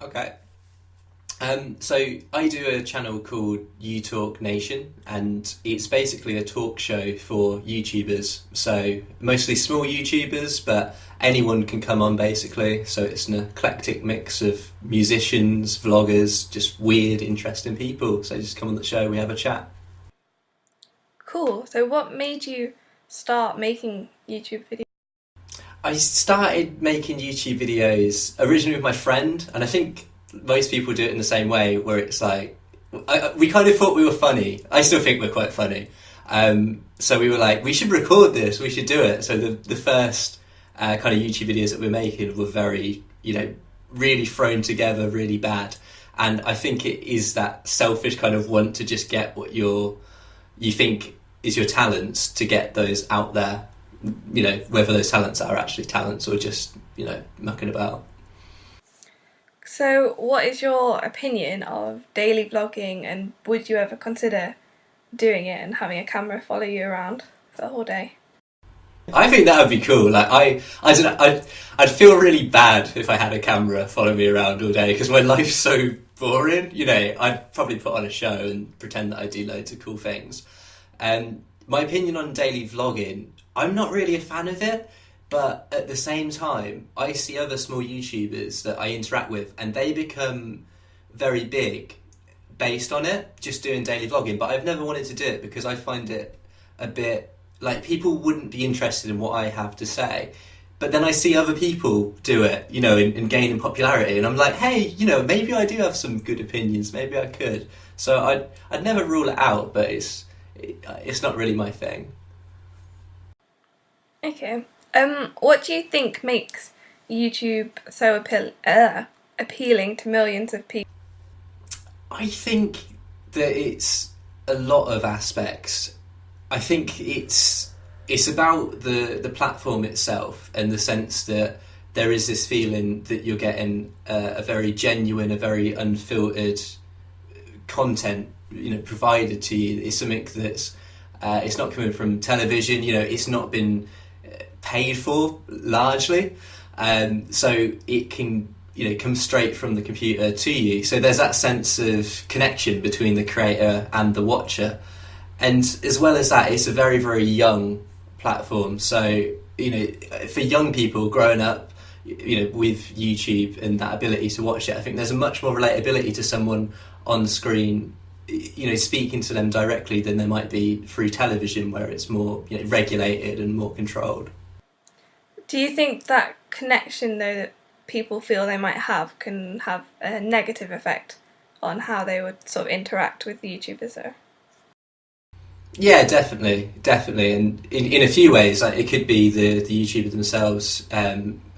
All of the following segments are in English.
Okay. So I do a channel called YouTalk Nation, and it's basically a talk show for YouTubers. So mostly small YouTubers, but anyone can come on basically. So it's an eclectic mix of musicians, vloggers, just weird, interesting people. So just come on the show, we have a chat. Cool. So what made you start making YouTube videos? I started making YouTube videos originally with my friend, and I think most people do it in the same way, where it's like we kind of thought we were funny. I still think we're quite funny. So we were like, we should record this. We should do it. So the first kind of YouTube videos that we're making were very, really thrown together, really bad. And I think it is that selfish kind of want to just get what you think is your talents, to get those out there, whether those talents are actually talents or just, mucking about. So what is your opinion of daily vlogging, and would you ever consider doing it and having a camera follow you around for the whole day? I think that would be cool. Like I don't know, I'd feel really bad if I had a camera follow me around all day because my life's so boring. I'd probably put on a show and pretend that I do loads of cool things. My opinion on daily vlogging, I'm not really a fan of it, but at the same time, I see other small YouTubers that I interact with, and they become very big based on it, just doing daily vlogging. But I've never wanted to do it because I find it a bit like people wouldn't be interested in what I have to say. But then I see other people do it, and gain in popularity, and I'm like, hey, maybe I do have some good opinions. Maybe I could. So I'd never rule it out, but it's not really my thing. Okay. What do you think makes YouTube so appealing to millions of people? I think that it's a lot of aspects. I think it's about the platform itself, and the sense that there is this feeling that you're getting a very genuine, a very unfiltered content, provided to you. It's something that's it's not coming from television. It's not been paid for largely, so it can come straight from the computer to you. So there's that sense of connection between the creator and the watcher, and as well as that, it's a very very young platform. So for young people growing up, with YouTube and that ability to watch it, I think there's a much more relatability to someone on the screen, speaking to them directly, than there might be through television, where it's more regulated and more controlled. Do you think that connection, though, that people feel they might have can have a negative effect on how they would sort of interact with YouTubers, though? Yeah, definitely, definitely, and in a few ways, like it could be the YouTuber themselves.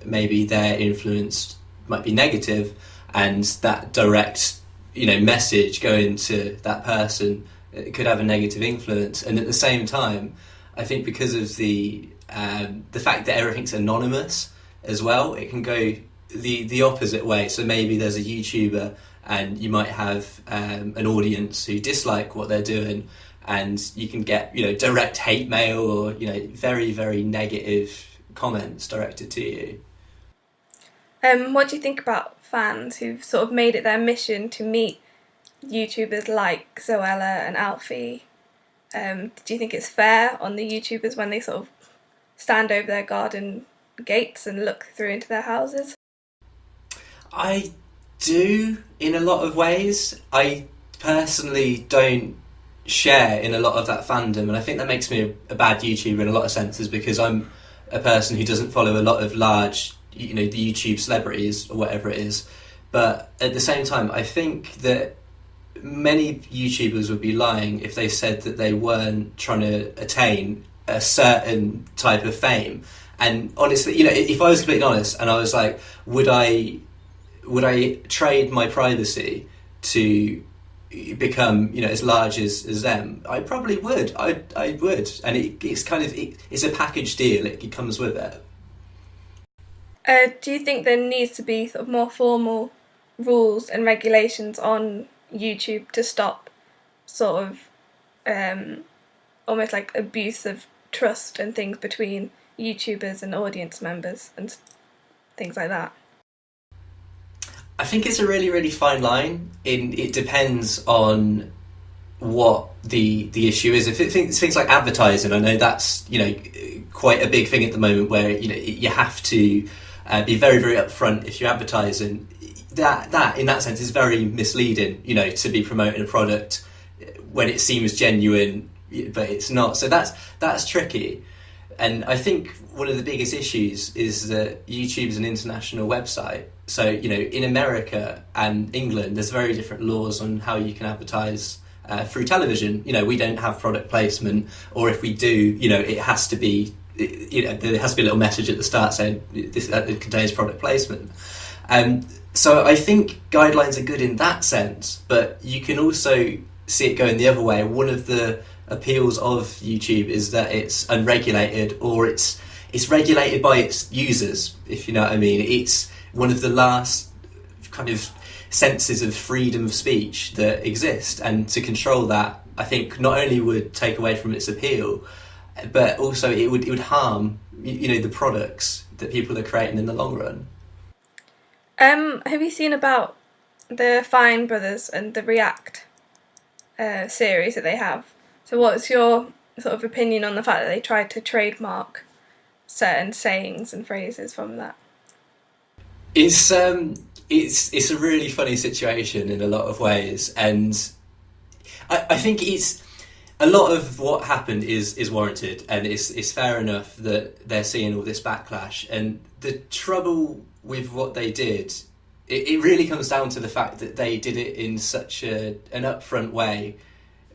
Maybe their influence might be negative, and that direct message going to that person, it could have a negative influence. And at the same time, I think because of the fact that everything's anonymous as well, it can go the opposite way. So maybe there's a YouTuber, and you might have an audience who dislike what they're doing, and you can get direct hate mail, or very very negative comments directed to you. What do you think about fans who've sort of made it their mission to meet YouTubers like Zoella and Alfie? Do you think it's fair on the YouTubers when they sort of stand over their garden gates and look through into their houses? I do, in a lot of ways. I personally don't share in a lot of that fandom, and I think that makes me a bad YouTuber in a lot of senses, because I'm a person who doesn't follow a lot of large, the YouTube celebrities or whatever it is. But at the same time, I think that many YouTubers would be lying if they said that they weren't trying to attain a certain type of fame. And honestly, if I was completely honest and I was like, would I trade my privacy to become as large as them? I probably would. I would, and it's kind of it's a package deal. It comes with it. Do you think there needs to be sort of more formal rules and regulations on YouTube to stop sort of almost like abuse of trust and things between YouTubers and audience members and things like that? I think it's a really, really fine line. It depends on what the issue is. If it's things like advertising, I know that's quite a big thing at the moment, where you have to be very, very upfront if you're advertising. That in that sense is very misleading. To be promoting a product when it seems genuine, but it's not. So that's tricky. And I think one of the biggest issues is that YouTube's an international website. So, in America and England, there's very different laws on how you can advertise through television. We don't have product placement, or if we do, it has to be, there has to be a little message at the start saying this it contains product placement. So I think guidelines are good in that sense, but you can also see it going the other way. One of the appeals of YouTube is that it's unregulated, or it's regulated by its users, if you know what I mean. It's one of the last kind of senses of freedom of speech that exist, and to control that, I think, not only would take away from its appeal, but also it would harm the products that people are creating in the long run. Have you seen about the Fine Brothers and the React series that they have? So what's your sort of opinion on the fact that they tried to trademark certain sayings and phrases from that? It's a really funny situation in a lot of ways, and I think it's a lot of what happened is warranted, and it's fair enough that they're seeing all this backlash. And the trouble with what they did, it really comes down to the fact that they did it in such an upfront way,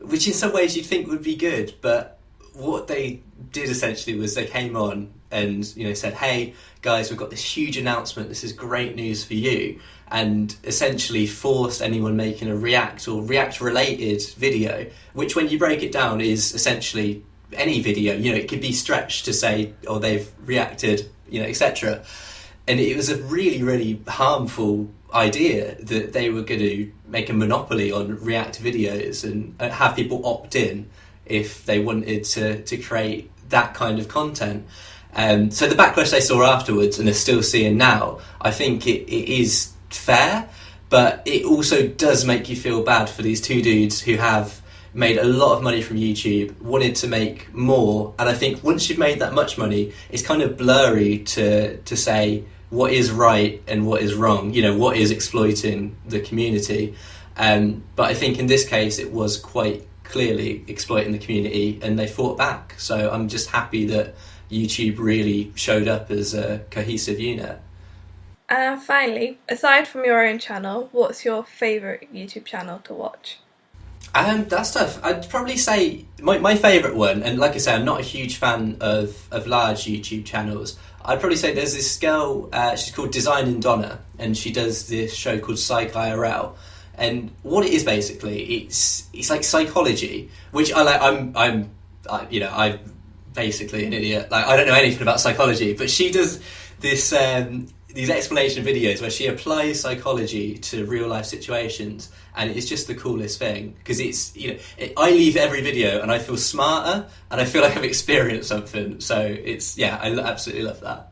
which in some ways you'd think would be good, but what they did essentially was they came on and said, "Hey guys, we've got this huge announcement. This is great news for you," and essentially forced anyone making a React or React related video, which when you break it down is essentially any video. It could be stretched to say, "Oh, they've reacted," etc. And it was a really, really harmful idea that they were going to make a monopoly on React videos and have people opt in if they wanted to create that kind of content. So the backlash they saw afterwards, and they're still seeing now, I think it is fair, but it also does make you feel bad for these two dudes who have made a lot of money from YouTube, wanted to make more, and I think once you've made that much money, it's kind of blurry to say what is right and what is wrong, what is exploiting the community. But I think in this case it was quite clearly exploiting the community, and they fought back. So I'm just happy that YouTube really showed up as a cohesive unit. And finally, aside from your own channel, what's your favourite YouTube channel to watch? That stuff, I'd probably say my favourite one, and like I say, I'm not a huge fan of large YouTube channels. I'd probably say there's this girl, she's called Design and Donna, and she does this show called Psych IRL. And what it is basically, it's like psychology, which I like. I'm basically an idiot. Like, I don't know anything about psychology, but she does this these explanation videos where she applies psychology to real life situations, and it's just the coolest thing, because it's I leave every video and I feel smarter and I feel like I've experienced something. So I absolutely love that.